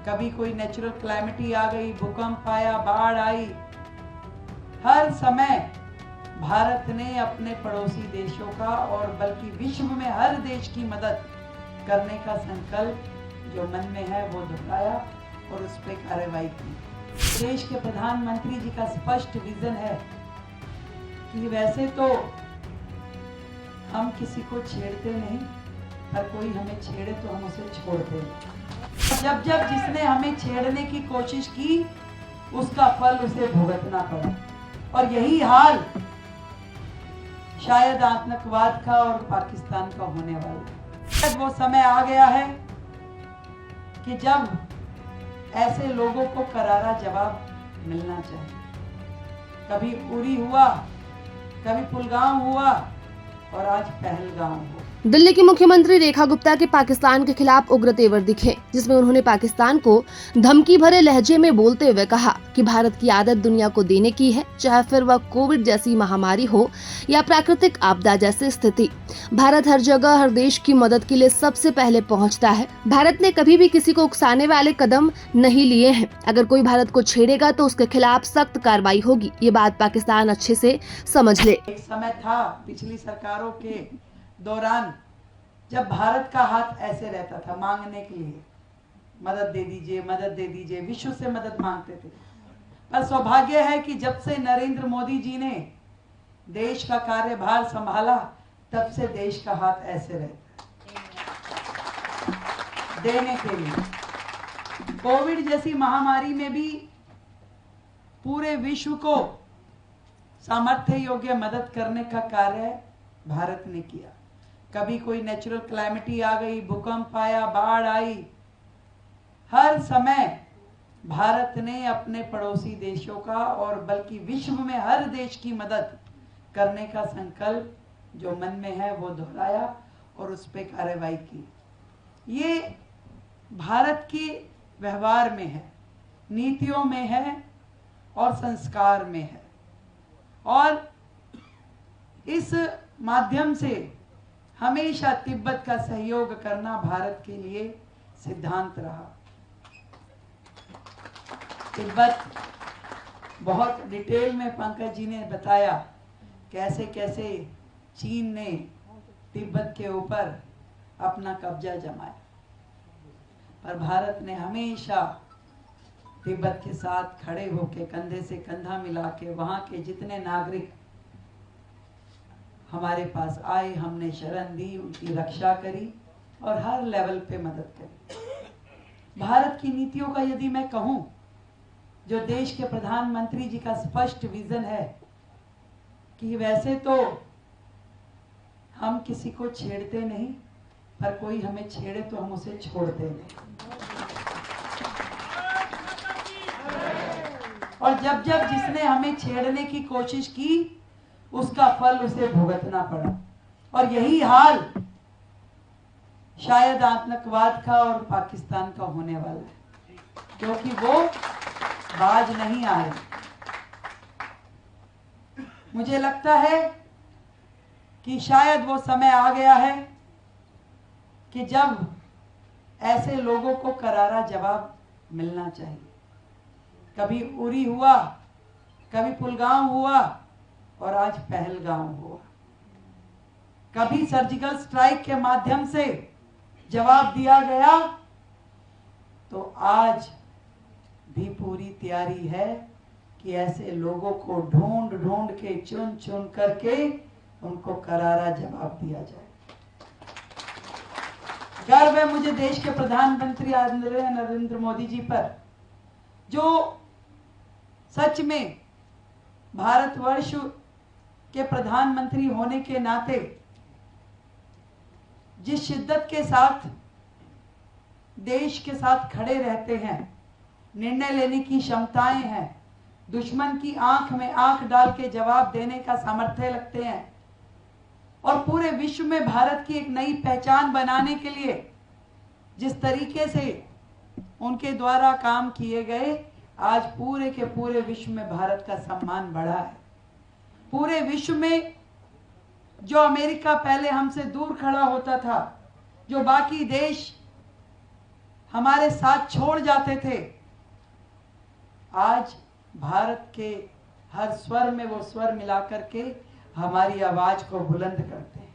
कभी कोई natural calamity आ गई, भूकंप आया, बाढ़ आई, हर समय भारत ने अपने पड़ोसी देशों का और बल्कि विश्व में हर देश की मदद करने का संकल्प जो मन में है वो दोहराया और उस पर कार्रवाई की। देश के प्रधानमंत्री जी का स्पष्ट विजन है कि वैसे तो हम किसी को छेड़ते नहीं, पर कोई हमें छेड़े तो हम उसे छोड़ते नहीं। जब जब जिसने हमें छेड़ने की कोशिश की उसका फल उसे भुगतना पड़ा, और यही हाल शायद आतंकवाद का और पाकिस्तान का होने वाला है। वो समय आ गया है कि जब ऐसे लोगों को करारा जवाब मिलना चाहिए। कभी उरी हुआ, कभी पुलगांव हुआ और आज पहलगाम हुआ। दिल्ली की मुख्यमंत्री रेखा गुप्ता के पाकिस्तान के खिलाफ उग्र तेवर दिखे, जिसमें उन्होंने पाकिस्तान को धमकी भरे लहजे में बोलते हुए कहा कि भारत की आदत दुनिया को देने की है, चाहे फिर वह कोविड जैसी महामारी हो या प्राकृतिक आपदा जैसी स्थिति। भारत हर जगह हर देश की मदद के लिए सबसे पहले पहुंचता है। भारत ने कभी भी किसी को उकसाने वाले कदम नहीं लिए हैं। अगर कोई भारत को छेड़ेगा तो उसके खिलाफ सख्त कार्रवाई होगी। ये बात पाकिस्तान अच्छे से समझ ले। एक समय था पिछली सरकारों के दौरान जब भारत का हाथ ऐसे रहता था मांगने के लिए, मदद दे दीजिए, मदद दे दीजिए, विश्व से मदद मांगते थे। पर सौभाग्य है कि जब से नरेंद्र मोदी जी ने देश का कार्यभार संभाला तब से देश का हाथ ऐसे रहता है देने के लिए। कोविड जैसी महामारी में भी पूरे विश्व को सामर्थ्य योग्य मदद करने का कार्य भारत ने किया। कभी कोई नेचुरल क्लैमिटी आ गई, भूकंप आया, बाढ़ आई, हर समय भारत ने अपने पड़ोसी देशों का और बल्कि विश्व में हर देश की मदद करने का संकल्प जो मन में है वो दोहराया और उस पर कार्रवाई की। ये भारत के व्यवहार में है, नीतियों में है और संस्कार में है, और इस माध्यम से हमेशा तिब्बत का सहयोग करना भारत के लिए सिद्धांत रहा। तिब्बत बहुत डिटेल में पंकज जी ने बताया कैसे कैसे चीन ने तिब्बत के ऊपर अपना कब्जा जमाया, पर भारत ने हमेशा तिब्बत के साथ खड़े होकर कंधे से कंधा मिला के वहां के जितने नागरिक हमारे पास आए हमने शरण दी, उनकी रक्षा करी और हर लेवल पे मदद करी। भारत की नीतियों का यदि मैं कहूं, जो देश के प्रधानमंत्री जी का स्पष्ट विजन है कि वैसे तो हम किसी को छेड़ते नहीं, पर कोई हमें छेड़े तो हम उसे छोड़ते नहीं। और जब जब जिसने हमें छेड़ने की कोशिश की उसका फल उसे भुगतना पड़ा, और यही हाल शायद आतंकवाद का और पाकिस्तान का होने वाला है, क्योंकि वो बाज नहीं आए। मुझे लगता है कि शायद वो समय आ गया है कि जब ऐसे लोगों को करारा जवाब मिलना चाहिए। कभी उरी हुआ, कभी पुलगांव हुआ और आज पहलगाम हुआ। कभी सर्जिकल स्ट्राइक के माध्यम से जवाब दिया गया, तो आज भी पूरी तैयारी है कि ऐसे लोगों को ढूंढ ढूंढ के चुन चुन करके उनको करारा जवाब दिया जाए। गर्व है मुझे देश के प्रधानमंत्री आदरणीय नरेंद्र मोदी जी पर, जो सच में भारतवर्ष के प्रधानमंत्री होने के नाते जिस शिद्दत के साथ देश के साथ खड़े रहते हैं, निर्णय लेने की क्षमताएं हैं, दुश्मन की आंख में आंख डाल के जवाब देने का सामर्थ्य रखते हैं, और पूरे विश्व में भारत की एक नई पहचान बनाने के लिए जिस तरीके से उनके द्वारा काम किए गए, आज पूरे के पूरे विश्व में भारत का सम्मान बढ़ा है। पूरे विश्व में जो अमेरिका पहले हमसे दूर खड़ा होता था, जो बाकी देश हमारे साथ छोड़ जाते थे, आज भारत के हर स्वर में वो स्वर मिला करके हमारी आवाज को बुलंद करते हैं।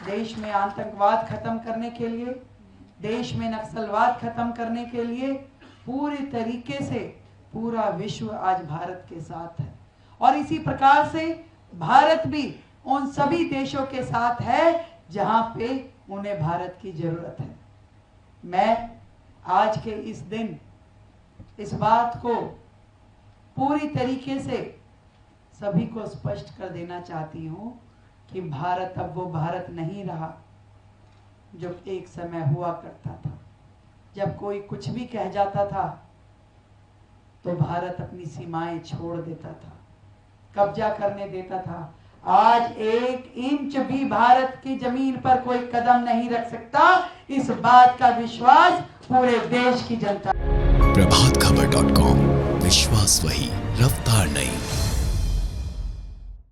देश में आतंकवाद खत्म करने के लिए, देश में नक्सलवाद खत्म करने के लिए पूरी तरीके से पूरा विश्व आज भारत के साथ है। और इसी प्रकार से भारत भी उन सभी देशों के साथ है जहां पे उन्हें भारत की जरूरत है। मैं आज के इस दिन इस बात को पूरी तरीके से सभी को स्पष्ट कर देना चाहती हूं कि भारत अब वो भारत नहीं रहा जो एक समय हुआ करता था। जब कोई कुछ भी कह जाता था तो भारत अपनी सीमाएं छोड़ देता था, कब्जा करने देता था। आज 1 इंच भी भारत की जमीन पर कोई कदम नहीं रख सकता, इस बात का विश्वास पूरे देश की जनता। प्रभातखबर.com, विश्वास वही, रफ्तार